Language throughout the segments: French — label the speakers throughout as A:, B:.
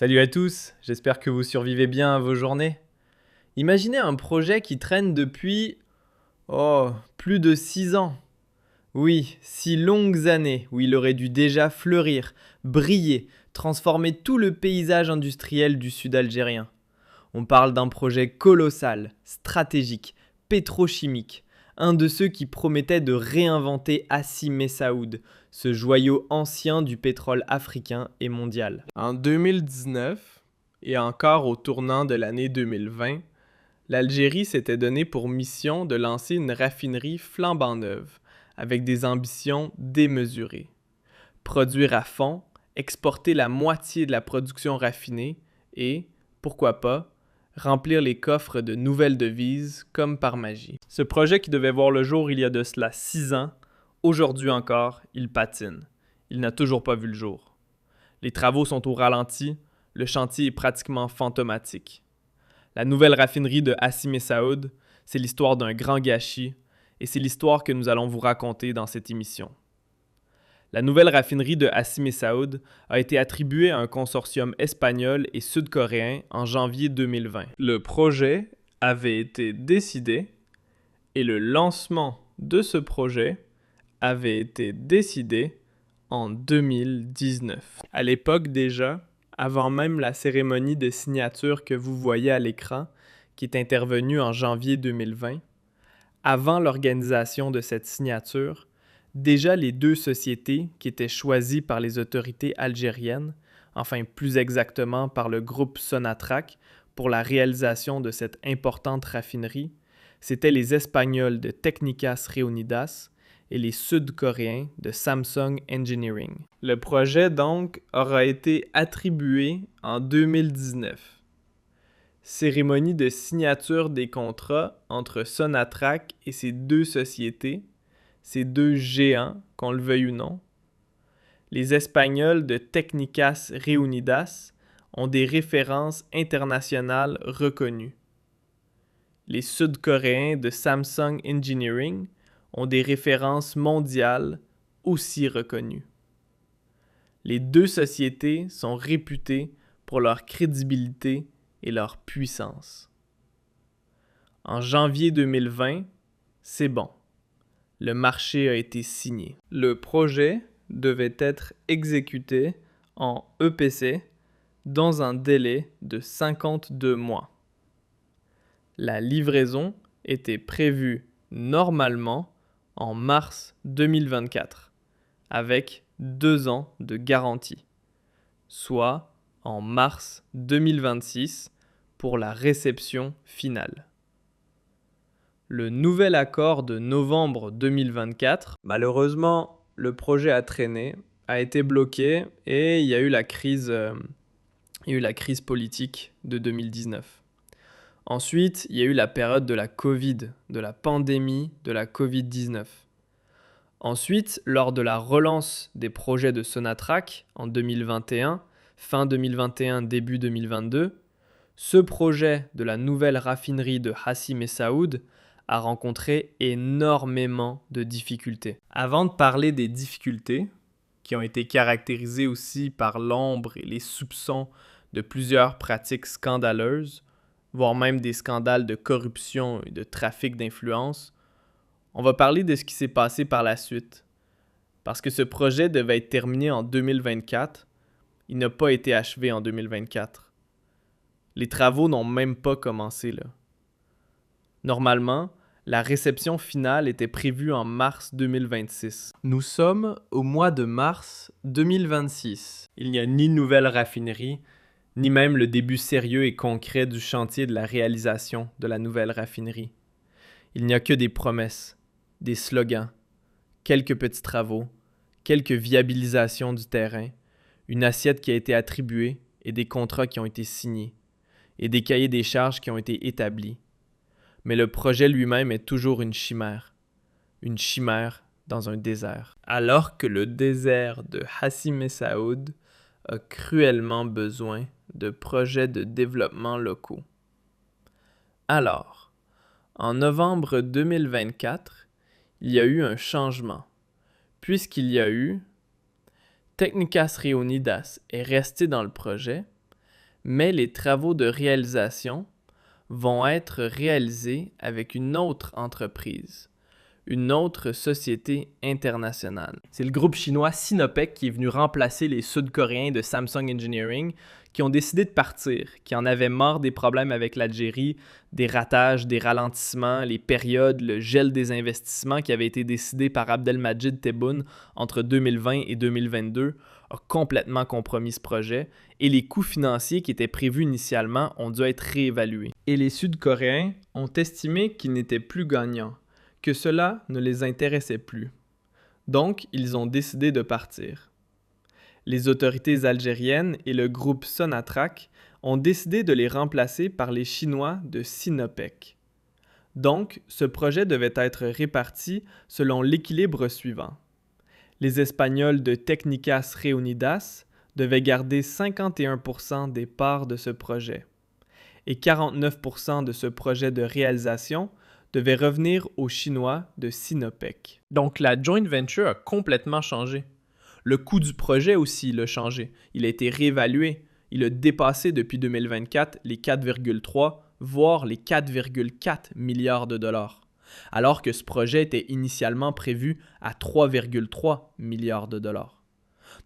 A: Salut à tous, j'espère que vous survivez bien à vos journées. Imaginez un projet qui traîne depuis, plus de 6 ans. Oui, 6 longues années où il aurait dû déjà fleurir, briller, transformer tout le paysage industriel du sud algérien. On parle d'un projet colossal, stratégique, pétrochimique, un de ceux qui promettait de réinventer Hassi Messaoud, ce joyau ancien du pétrole africain et mondial. En 2019, et encore au tournant de l'année 2020, l'Algérie s'était donné pour mission de lancer une raffinerie flambant neuve, avec des ambitions démesurées. Produire à fond, exporter la moitié de la production raffinée et, pourquoi pas, remplir les coffres de nouvelles devises comme par magie. Ce projet qui devait voir le jour il y a de cela 6 ans, aujourd'hui encore, il patine. Il n'a toujours pas vu le jour. Les travaux sont au ralenti, le chantier est pratiquement fantomatique. La nouvelle raffinerie de Hassi Messaoud, c'est l'histoire d'un grand gâchis et c'est l'histoire que nous allons vous raconter dans cette émission. La nouvelle raffinerie de Hassi Messaoud a été attribuée à un consortium espagnol et sud-coréen en janvier 2020. Le projet avait été décidé et le lancement de ce projet avait été décidé en 2019. À l'époque déjà, avant même la cérémonie de signature que vous voyez à l'écran, qui est intervenue en janvier 2020, avant l'organisation de cette signature, déjà les deux sociétés qui étaient choisies par les autorités algériennes, enfin plus exactement par le groupe Sonatrach pour la réalisation de cette importante raffinerie, c'étaient les Espagnols de Técnicas Reunidas et les Sud-Coréens de Samsung Engineering. Le projet donc aura été attribué en 2019. Cérémonie de signature des contrats entre Sonatrach et ces deux sociétés, ces deux géants, qu'on le veuille ou non. Les Espagnols de Técnicas Reunidas ont des références internationales reconnues. Les Sud-Coréens de Samsung Engineering ont des références mondiales aussi reconnues. Les deux sociétés sont réputées pour leur crédibilité et leur puissance. En janvier 2020, c'est bon. Le marché a été signé. Le projet devait être exécuté en EPC dans un délai de 52 mois. La livraison était prévue normalement en mars 2024, avec 2 ans de garantie, soit en mars 2026 pour la réception finale. Le nouvel accord de novembre 2024, malheureusement, le projet a traîné, a été bloqué et il y a eu la crise politique de 2019. Ensuite, il y a eu la période de la Covid, de la pandémie de la Covid-19. Ensuite, lors de la relance des projets de Sonatrach en 2021, fin 2021, début 2022, ce projet de la nouvelle raffinerie de Hassi Messaoud a rencontré énormément de difficultés. Avant de parler des difficultés, qui ont été caractérisées aussi par l'ombre et les soupçons de plusieurs pratiques scandaleuses, voire même des scandales de corruption et de trafic d'influence, on va parler de ce qui s'est passé par la suite. Parce que ce projet devait être terminé en 2024, il n'a pas été achevé en 2024. Les travaux n'ont même pas commencé là. Normalement, la réception finale était prévue en mars 2026. Nous sommes au mois de mars 2026. Il n'y a ni nouvelle raffinerie, ni même le début sérieux et concret du chantier de la réalisation de la nouvelle raffinerie. Il n'y a que des promesses, des slogans, quelques petits travaux, quelques viabilisations du terrain, une assiette qui a été attribuée et des contrats qui ont été signés, et des cahiers des charges qui ont été établis. Mais le projet lui-même est toujours une chimère dans un désert. Alors que le désert de Hassi Messaoud a cruellement besoin de projets de développement locaux. Alors, en novembre 2024, il y a eu un changement, puisqu'il y a eu Técnicas Reunidas est resté dans le projet, Mais les travaux de réalisation vont être réalisés avec une autre entreprise, une autre société internationale.
B: C'est le groupe chinois Sinopec qui est venu remplacer les Sud-Coréens de Samsung Engineering qui ont décidé de partir, qui en avaient marre des problèmes avec l'Algérie, des ratages, des ralentissements, les périodes, le gel des investissements qui avait été décidé par Abdelmajid Tebboune entre 2020 et 2022 a complètement compromis ce projet et les coûts financiers qui étaient prévus initialement ont dû être réévalués. Et les Sud-Coréens ont estimé qu'ils n'étaient plus gagnants, que cela ne les intéressait plus. Donc, ils ont décidé de partir. Les autorités algériennes et le groupe Sonatrach ont décidé de les remplacer par les Chinois de Sinopec. Donc, ce projet devait être réparti selon l'équilibre suivant. Les Espagnols de Técnicas Reunidas devaient garder 51% des parts de ce projet et 49% de ce projet de réalisation devait revenir aux Chinois de Sinopec. Donc la joint venture a complètement changé. Le coût du projet aussi l'a changé. Il a été réévalué. Il a dépassé depuis 2024 les 4,3 voire les 4,4 milliards de dollars, alors que ce projet était initialement prévu à 3,3 milliards de dollars.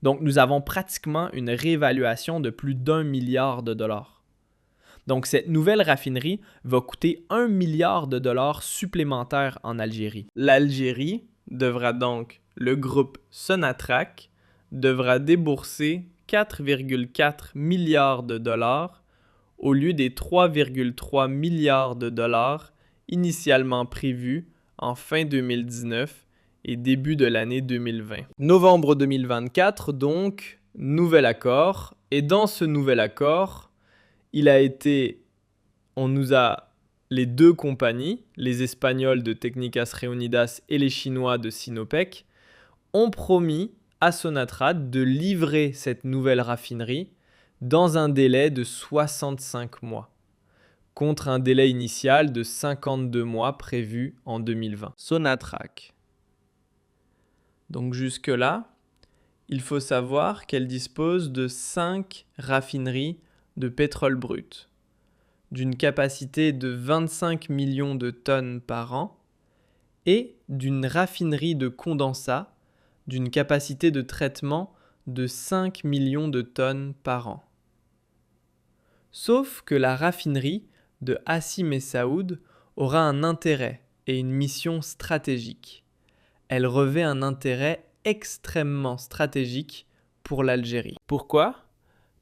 B: Donc nous avons pratiquement une réévaluation de plus d'1 milliard de dollars. Donc cette nouvelle raffinerie va coûter 1 milliard de dollars supplémentaires en Algérie. L'Algérie devra donc, le groupe Sonatrach, devra débourser 4,4 milliards de dollars au lieu des 3,3 milliards de dollars initialement prévus en fin 2019 et début de l'année 2020. Novembre 2024, donc, nouvel accord. Et dans ce nouvel accord, on nous a les deux compagnies, les Espagnols de Técnicas Reunidas et les Chinois de Sinopec, ont promis à Sonatrach de livrer cette nouvelle raffinerie dans un délai de 65 mois, contre un délai initial de 52 mois prévu en 2020. Sonatrach. Donc jusque-là, il faut savoir qu'elle dispose de 5 raffineries de pétrole brut, d'une capacité de 25 millions de tonnes par an et d'une raffinerie de condensat d'une capacité de traitement de 5 millions de tonnes par an. Sauf que la raffinerie de Hassi Messaoud aura un intérêt et une mission stratégique. Elle revêt un intérêt extrêmement stratégique pour l'Algérie. Pourquoi ?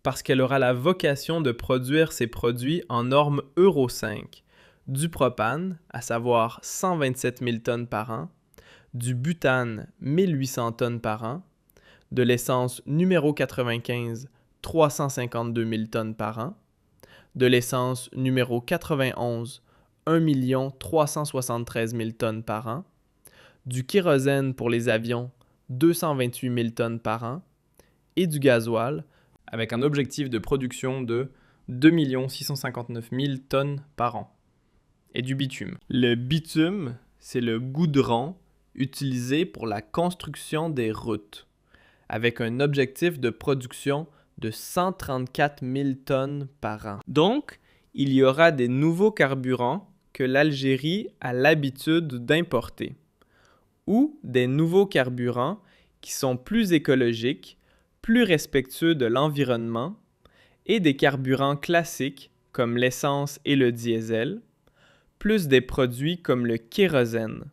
B: Parce qu'elle aura la vocation de produire ses produits en norme Euro 5, du propane, à savoir 127 000 tonnes par an, du butane, 1800 tonnes par an, de l'essence numéro 95, 352 000 tonnes par an, de l'essence numéro 91, 1 373 000 tonnes par an, du kérosène pour les avions, 228 000 tonnes par an, et du gasoil, avec un objectif de production de 2 659 000 tonnes par an, et du bitume. Le bitume, c'est le goudron utilisé pour la construction des routes, avec un objectif de production de 134 000 tonnes par an. Donc, il y aura des nouveaux carburants que l'Algérie a l'habitude d'importer, ou des nouveaux carburants qui sont plus écologiques, plus respectueux de l'environnement, et des carburants classiques comme l'essence et le diesel, plus des produits comme le kérosène,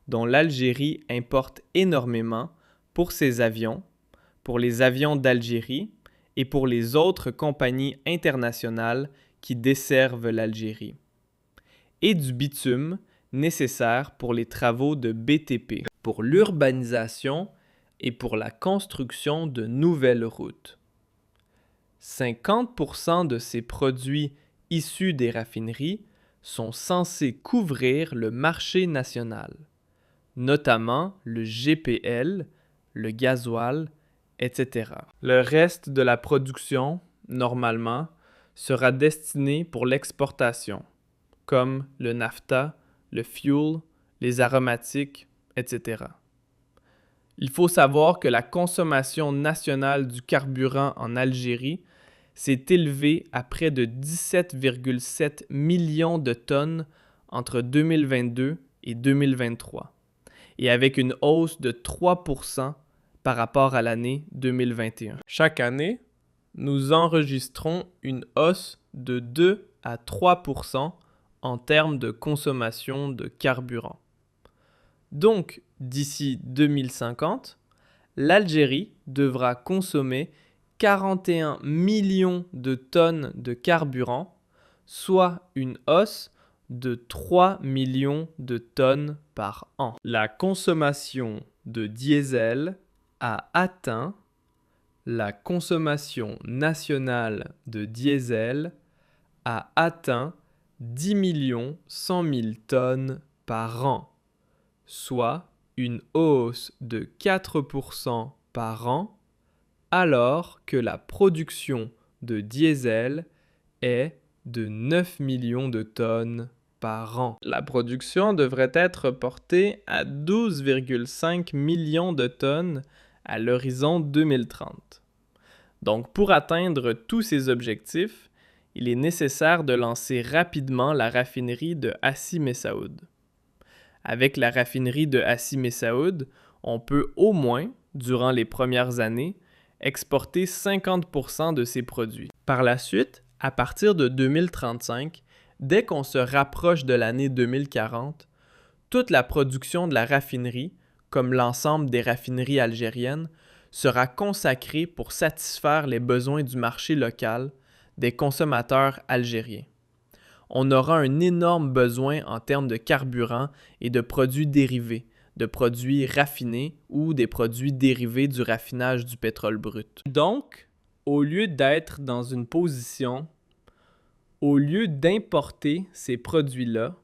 B: dont l'Algérie importe énormément pour ses avions, pour les avions d'Algérie et pour les autres compagnies internationales qui desservent l'Algérie, et du bitume nécessaire pour les travaux de BTP, pour l'urbanisation et pour la construction de nouvelles routes. 50% de ces produits issus des raffineries sont censés couvrir le marché national, notamment le GPL, le gasoil, etc. Le reste de la production, normalement, sera destiné pour l'exportation, comme le naphtha, le fuel, les aromatiques, etc. Il faut savoir que la consommation nationale du carburant en Algérie s'est élevé à près de 17,7 millions de tonnes entre 2022 et 2023, et avec une hausse de 3% par rapport à l'année 2021. Chaque année, nous enregistrons une hausse de 2 à 3% en termes de consommation de carburant. Donc, d'ici 2050, l'Algérie devra consommer 41 millions de tonnes de carburant, soit une hausse de 3 millions de tonnes par an. La consommation de diesel a atteint la consommation nationale de diesel a atteint 10 100 000 tonnes par an, soit une hausse de 4% par an, alors que la production de diesel est de 9 millions de tonnes par an. La production devrait être portée à 12,5 millions de tonnes à l'horizon 2030. Donc, pour atteindre tous ces objectifs, il est nécessaire de lancer rapidement la raffinerie de Hassi Messaoud. Avec la raffinerie de Hassi Messaoud, on peut au moins, durant les premières années, exporter 50% de ses produits. Par la suite, à partir de 2035, dès qu'on se rapproche de l'année 2040, toute la production de la raffinerie, comme l'ensemble des raffineries algériennes, sera consacrée pour satisfaire les besoins du marché local des consommateurs algériens. On aura un énorme besoin en termes de carburant et de produits dérivés, de produits raffinés ou des produits dérivés du raffinage du pétrole brut. Donc, au lieu d'être dans une position, au lieu d'importer ces produits-là,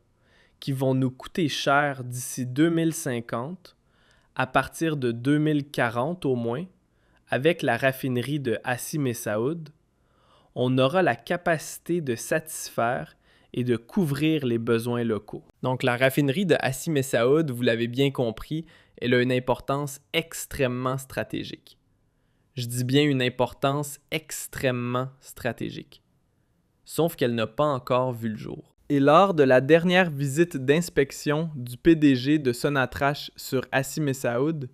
B: qui vont nous coûter cher d'ici 2050, à partir de 2040 au moins, avec la raffinerie de Hassi Messaoud, on aura la capacité de satisfaire et de couvrir les besoins locaux. Donc la raffinerie de Hassi Messaoud, vous l'avez bien compris, elle a une importance extrêmement stratégique. Je dis bien une importance extrêmement stratégique. Sauf qu'elle n'a pas encore vu le jour. Et lors de la dernière visite d'inspection du PDG de Sonatrach sur Hassi Messaoud,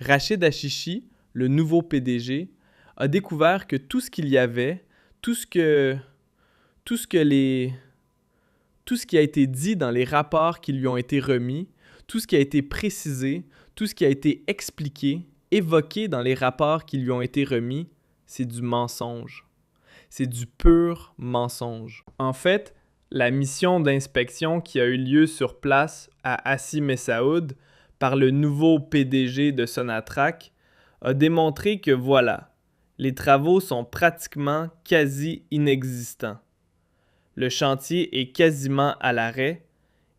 B: Rachid Hachichi, le nouveau PDG, a découvert que tout ce qu'il y avait, tout ce qui a été dit dans les rapports qui lui ont été remis, tout ce qui a été précisé, tout ce qui a été expliqué, évoqué dans les rapports qui lui ont été remis, c'est du mensonge. C'est du pur mensonge. En fait, la mission d'inspection qui a eu lieu sur place à Hassi Messaoud par le nouveau PDG de Sonatrach a démontré que voilà, les travaux sont pratiquement quasi inexistants. Le chantier est quasiment à l'arrêt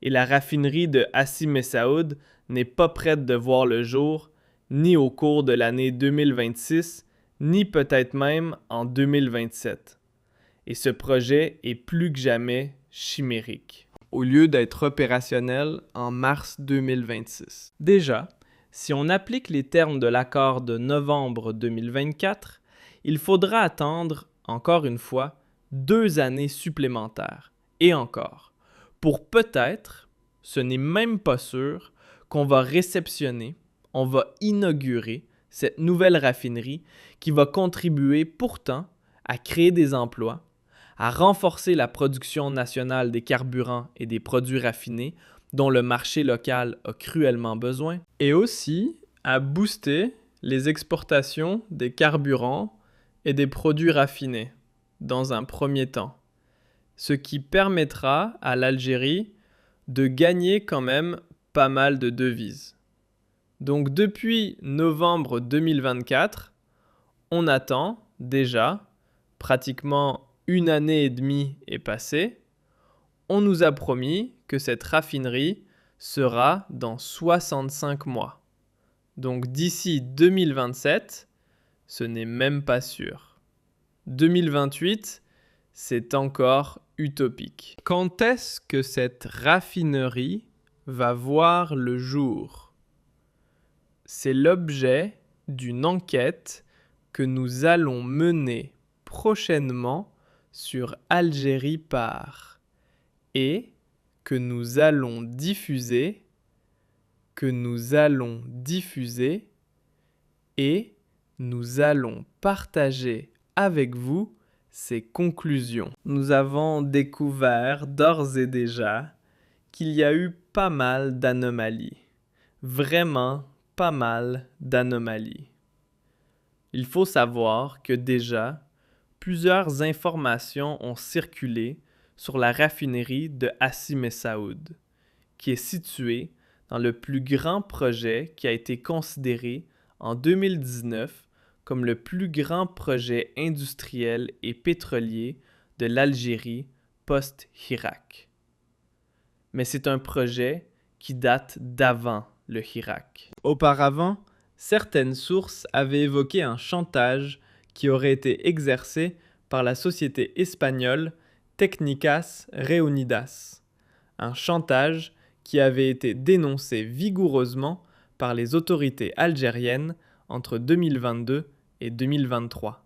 B: et la raffinerie de Hassi Messaoud n'est pas prête de voir le jour, ni au cours de l'année 2026, ni peut-être même en 2027. Et ce projet est plus que jamais chimérique, au lieu d'être opérationnel en mars 2026. Déjà, si on applique les termes de l'accord de novembre 2024, il faudra attendre, encore une fois, 2 années supplémentaires. Et encore, pour peut-être, ce n'est même pas sûr, qu'on va réceptionner, on va inaugurer cette nouvelle raffinerie qui va contribuer pourtant à créer des emplois, à renforcer la production nationale des carburants et des produits raffinés dont le marché local a cruellement besoin, et aussi à booster les exportations des carburants et des produits raffinés dans un premier temps, ce qui permettra à l'Algérie de gagner quand même pas mal de devises. Donc depuis novembre 2024, on attend déjà, pratiquement 1 année et demie est passée, on nous a promis que cette raffinerie sera dans 65 mois. Donc d'ici 2027, ce n'est même pas sûr. 2028, c'est encore utopique. Quand est-ce que cette raffinerie va voir le jour? C'est l'objet d'une enquête que nous allons mener prochainement sur Algérie par et que nous allons diffuser et nous allons partager avec vous ces conclusions. Nous avons découvert d'ores et déjà qu'il y a eu pas mal d'anomalies. Vraiment pas mal d'anomalies. Il faut savoir que déjà, plusieurs informations ont circulé sur la raffinerie de Hassi Messaoud, qui est située dans le plus grand projet qui a été considéré en 2019 comme le plus grand projet industriel et pétrolier de l'Algérie post-Hirak. Mais c'est un projet qui date d'avant le Hirak. Auparavant, certaines sources avaient évoqué un chantage qui aurait été exercé par la société espagnole Técnicas Reunidas, un chantage qui avait été dénoncé vigoureusement par les autorités algériennes entre 2022 et 2023.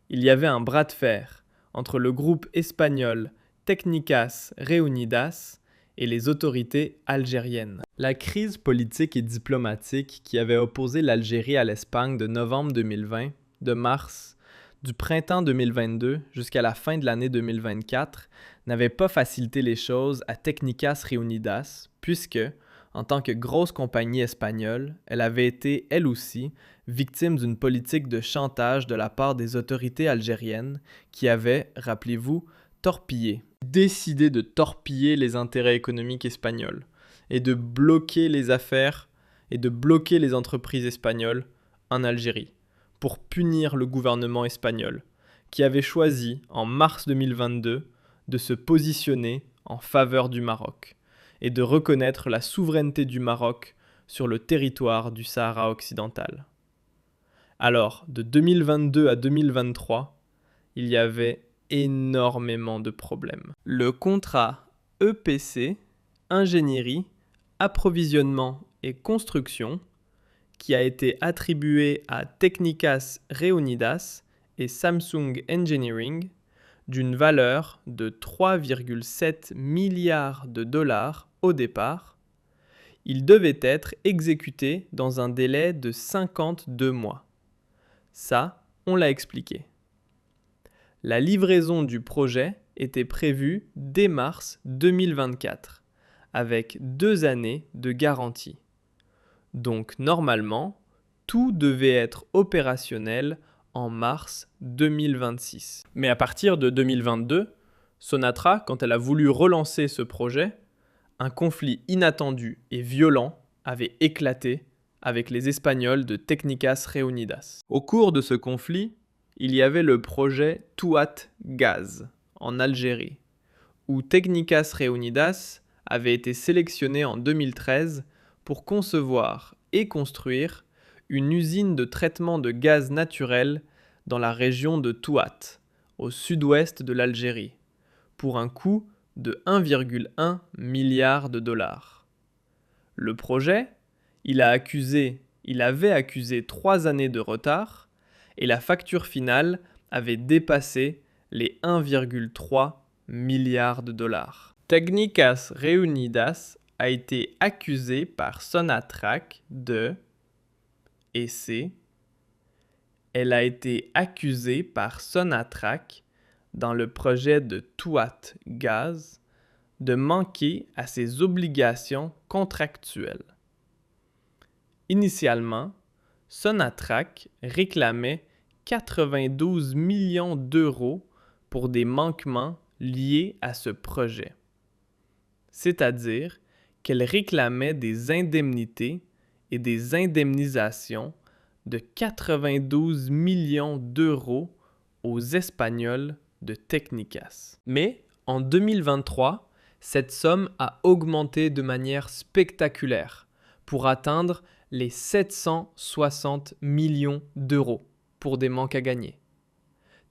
B: Il y avait un bras de fer entre le groupe espagnol Técnicas Reunidas et les autorités algériennes. La crise politique et diplomatique qui avait opposé l'Algérie à l'Espagne de novembre 2020, de mars, du printemps 2022 jusqu'à la fin de l'année 2024 n'avait pas facilité les choses à Técnicas Reunidas puisque, en tant que grosse compagnie espagnole, elle avait été, elle aussi, victime d'une politique de chantage de la part des autorités algériennes qui avaient, rappelez-vous, décidé de torpiller les intérêts économiques espagnols et de bloquer les affaires et de bloquer les entreprises espagnoles en Algérie pour punir le gouvernement espagnol qui avait choisi en mars 2022 de se positionner en faveur du Maroc et de reconnaître la souveraineté du Maroc sur le territoire du Sahara occidental. Alors, de 2022 à 2023, il y avait énormément de problèmes. Le contrat EPC, ingénierie, approvisionnement et construction, qui a été attribué à Técnicas Reunidas et Samsung Engineering, d'une valeur de 3,7 milliards de dollars au départ, il devait être exécuté dans un délai de 52 mois. Ça, on l'a expliqué. La livraison du projet était prévue dès mars 2024, avec 2 années de garantie. Donc normalement, tout devait être opérationnel en mars 2026. Mais à partir de 2022, Sonatra, quand elle a voulu relancer ce projet, un conflit inattendu et violent avait éclaté avec les Espagnols de Técnicas Reunidas. Au cours de ce conflit, il y avait le projet Touat Gaz en Algérie, où Técnicas Reunidas avait été sélectionné en 2013 pour concevoir et construire une usine de traitement de gaz naturel dans la région de Touat, au sud-ouest de l'Algérie, pour un coût de 1,1 milliard de dollars. Le projet, il avait accusé 3 années de retard et la facture finale avait dépassé les 1,3 milliard de dollars. Técnicas Reunidas a été accusé par Sonatrach elle a été accusée par Sonatrach dans le projet de Touat Gaz de manquer à ses obligations contractuelles. Initialement, Sonatrach réclamait 92 millions d'euros pour des manquements liés à ce projet. C'est-à-dire qu'elle réclamait des indemnités et des indemnisations de 92 millions d'euros aux Espagnols de Técnicas. Mais en 2023, cette somme a augmenté de manière spectaculaire pour atteindre les 760 millions d'euros pour des manques à gagner.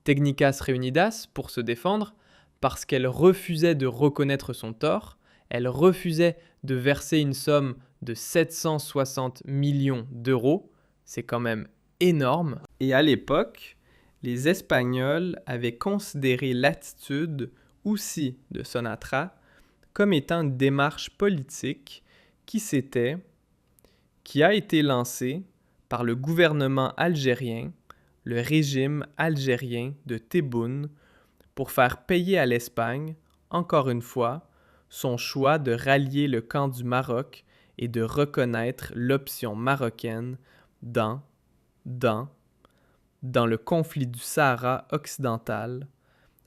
B: Técnicas Reunidas, pour se défendre, parce qu'elle refusait de reconnaître son tort, elle refusait de verser une somme de 760 millions d'euros, c'est quand même énorme. Et à l'époque,
A: les Espagnols avaient considéré l'attitude aussi de Sonatra comme étant une démarche politique qui a été lancée par le gouvernement algérien, le régime algérien de Tebboune, pour faire payer à l'Espagne, encore une fois, son choix de rallier le camp du Maroc et de reconnaître l'option marocaine dans le conflit du Sahara occidental,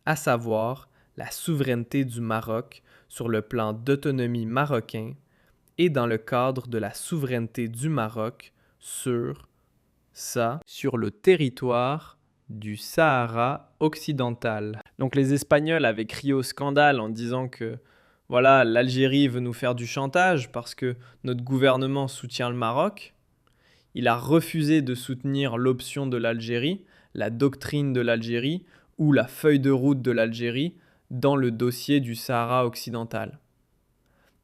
A: à savoir la souveraineté du Maroc sur le plan d'autonomie marocain et dans le cadre de la souveraineté du Maroc sur le territoire du Sahara occidental. Donc les Espagnols avaient crié au scandale en disant que voilà, l'Algérie veut nous faire du chantage parce que notre gouvernement soutient le Maroc. Il a refusé de soutenir l'option de l'Algérie, la doctrine de l'Algérie ou la feuille de route de l'Algérie dans le dossier du Sahara occidental.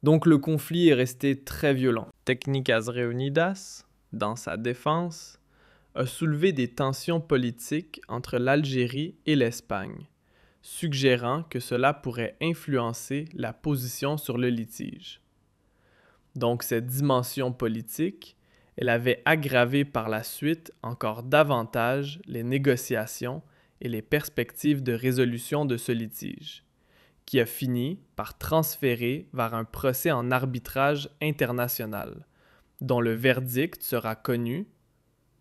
A: Donc le conflit est resté très violent. Técnicas Reunidas, dans sa défense, a soulevé des tensions politiques entre l'Algérie et l'Espagne, suggérant que cela pourrait influencer la position sur le litige. Donc cette dimension politique, elle avait aggravé par la suite encore davantage les négociations et les perspectives de résolution de ce litige, qui a fini par transférer vers un procès en arbitrage international, dont le verdict sera connu,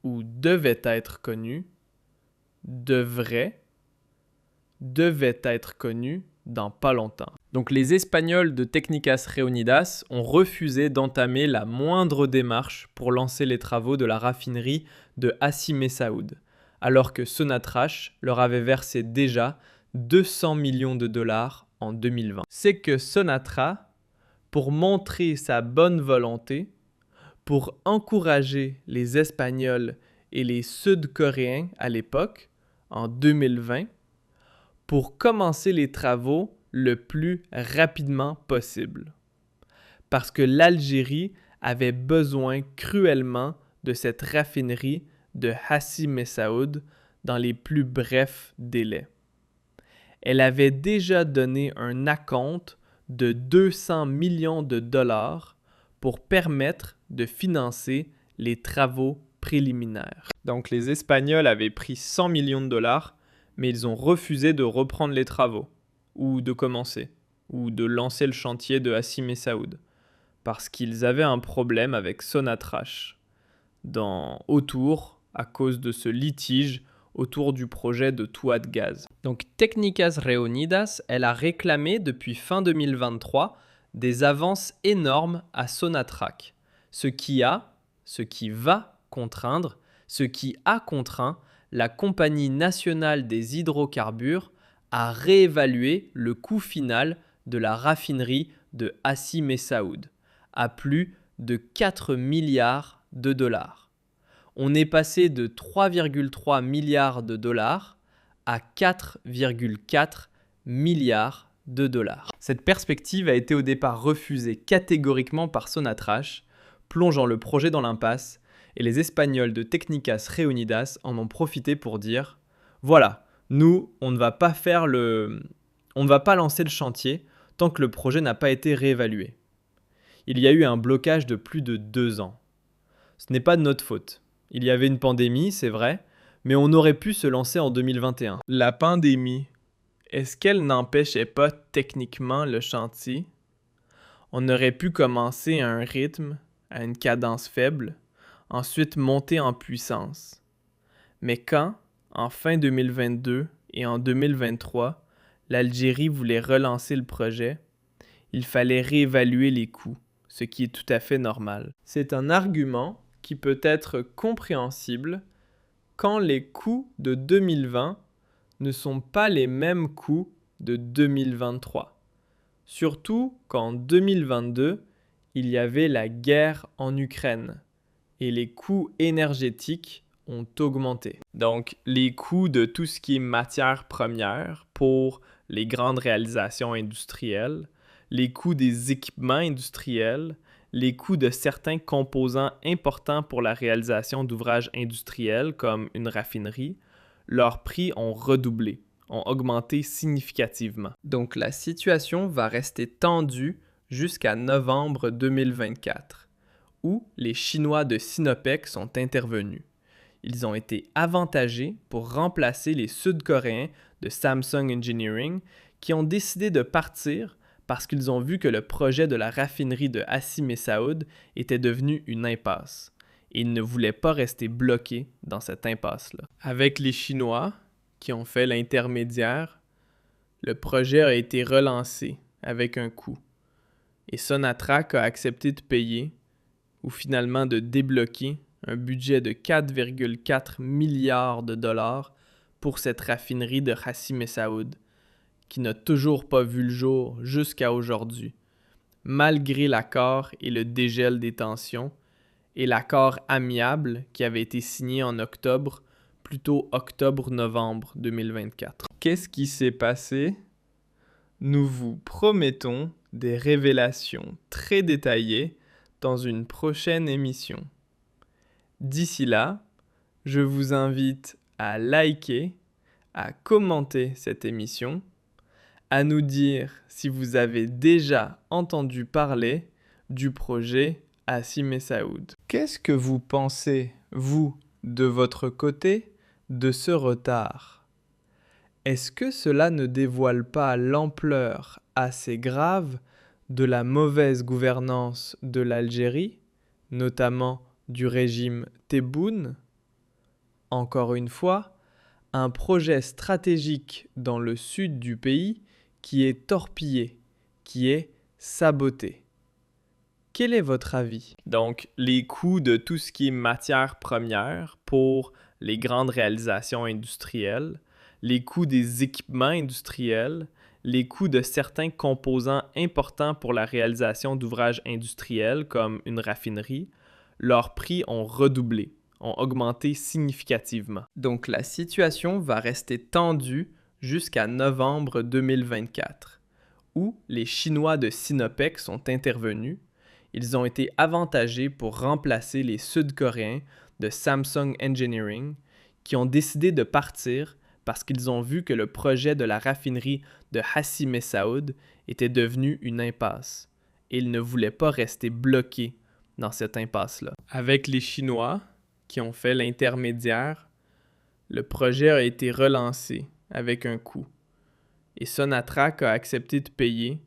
A: ou devait être connu, devait être connu dans pas longtemps. Donc les Espagnols de Técnicas Reunidas ont refusé d'entamer la moindre démarche pour lancer les travaux de la raffinerie de Hassi Messaoud, alors que Sonatrach leur avait versé déjà 200 millions de dollars en 2020. C'est que Sonatra, pour montrer sa bonne volonté, pour encourager les Espagnols et les Sud-Coréens à l'époque, en 2020, pour commencer les travaux le plus rapidement possible. Parce que l'Algérie avait besoin cruellement de cette raffinerie de Hassi Messaoud dans les plus brefs délais. Elle avait déjà donné un acompte de 200 millions de dollars pour permettre de financer les travaux préliminaires. Donc les Espagnols avaient pris 100 millions de dollars, mais ils ont refusé de reprendre les travaux, ou de commencer, ou de lancer le chantier de Hassi Messaoud, parce qu'ils avaient un problème avec Sonatrach, à cause de ce litige autour du projet de Touat Gaz. Donc Técnicas Reunidas, elle a réclamé depuis fin 2023 des avances énormes à Sonatrach, ce qui a contraint la Compagnie nationale des hydrocarbures à réévaluer le coût final de la raffinerie de Hassi Messaoud à plus de 4 milliards de dollars. On est passé de 3,3 milliards de dollars à 4,4 milliards de dollars. Cette perspective a été au départ refusée catégoriquement par Sonatrach, plongeant le projet dans l'impasse, et les Espagnols de Técnicas Reunidas en ont profité pour dire « Voilà, nous, on ne va pas lancer le chantier tant que le projet n'a pas été réévalué. » Il y a eu un blocage de plus de 2 ans. Ce n'est pas de notre faute. Il y avait une pandémie, c'est vrai, mais on aurait pu se lancer en 2021. La pandémie, est-ce qu'elle n'empêchait pas techniquement le chantier? On aurait pu commencer à un rythme, à une cadence faible, ensuite monter en puissance. Mais quand, en fin 2022 et en 2023, l'Algérie voulait relancer le projet, il fallait réévaluer les coûts, ce qui est tout à fait normal. C'est un argument qui peut être compréhensible quand les coûts de 2020 ne sont pas les mêmes coûts de 2023. Surtout qu'en 2022, il y avait la guerre en Ukraine et les coûts énergétiques ont augmenté. Donc, les coûts de tout ce qui est matières premières pour les grandes réalisations industrielles, les coûts des équipements industriels, les coûts de certains composants importants pour la réalisation d'ouvrages industriels comme une raffinerie,
B: leurs prix ont redoublé, ont augmenté significativement. Donc la situation va rester tendue jusqu'à novembre 2024, où les Chinois de Sinopec sont intervenus. Ils ont été avantagés pour remplacer les Sud-Coréens de Samsung Engineering qui ont décidé de partir parce qu'ils ont vu que le projet de la raffinerie de Hassi Messaoud était devenu une impasse. Et ils ne voulaient pas rester bloqués dans cette impasse-là. Avec les Chinois qui ont fait l'intermédiaire, le projet a été relancé avec un coût. Et Sonatrach a accepté de payer, ou finalement de débloquer, un budget de 4,4 milliards de dollars pour cette raffinerie de Hassi Messaoud, qui n'a toujours pas vu le jour jusqu'à aujourd'hui, malgré l'accord et le dégel des tensions, et l'accord amiable qui avait été signé en octobre, plutôt octobre-novembre 2024. Qu'est-ce qui s'est passé? Nous vous promettons des révélations très détaillées dans une prochaine émission. D'ici là, je vous invite à liker, à commenter cette émission, à nous dire si vous avez déjà entendu parler du projet Hassi Messaoud. Qu'est-ce que vous pensez, vous, de votre côté, de ce retard? Est-ce que cela ne dévoile pas l'ampleur assez grave de la mauvaise gouvernance de l'Algérie, notamment du régime Tebboune? Encore une fois, un projet stratégique dans le sud du pays qui est torpillé, qui est saboté. Quel est votre avis? Donc, les coûts de tout ce qui est matière première pour les grandes réalisations industrielles, les coûts des équipements industriels, les coûts de certains composants importants pour la réalisation d'ouvrages industriels comme une raffinerie, leurs prix ont redoublé, ont augmenté significativement. Donc la situation va rester tendue jusqu'à novembre 2024, où les Chinois de Sinopec sont intervenus. Ils ont été avantagés pour remplacer les Sud-Coréens de Samsung Engineering qui ont décidé de partir parce qu'ils ont vu que le projet de la raffinerie de Hassi Messaoud était devenu une impasse. Et ils ne voulaient pas rester bloqués dans cette impasse-là. Avec les Chinois qui ont fait l'intermédiaire, le projet a été relancé avec un coût. Et Sonatrach a accepté de payer,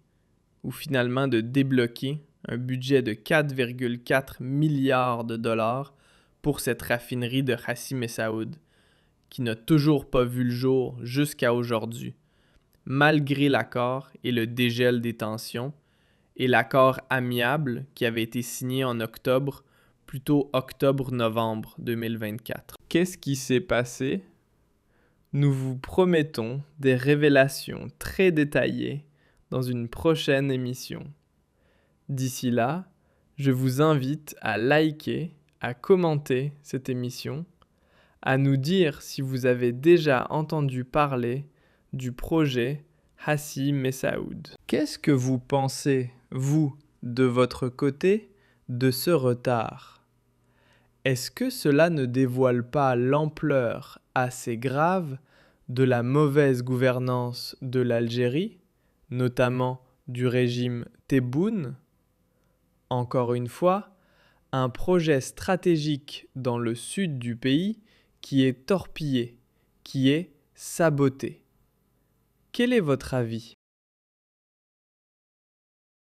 B: ou finalement de débloquer, un budget de 4,4 milliards de dollars pour cette raffinerie de Hassi Messaoud, qui n'a toujours pas vu le jour jusqu'à aujourd'hui, malgré l'accord et le dégel des tensions, et l'accord amiable qui avait été signé en octobre, plutôt octobre-novembre 2024. Qu'est-ce qui s'est passé? Nous vous promettons des révélations très détaillées dans une prochaine émission. D'ici là, je vous invite à liker, à commenter cette émission, à nous dire si vous avez déjà entendu parler du projet Hassi Messaoud. Qu'est-ce que vous pensez, vous, de votre côté, de ce retard? Est-ce que cela ne dévoile pas l'ampleur assez grave de la mauvaise gouvernance de l'Algérie, notamment du régime Tebboune? Encore une fois, un projet stratégique dans le sud du pays qui est torpillé, qui est saboté. Quel est votre avis?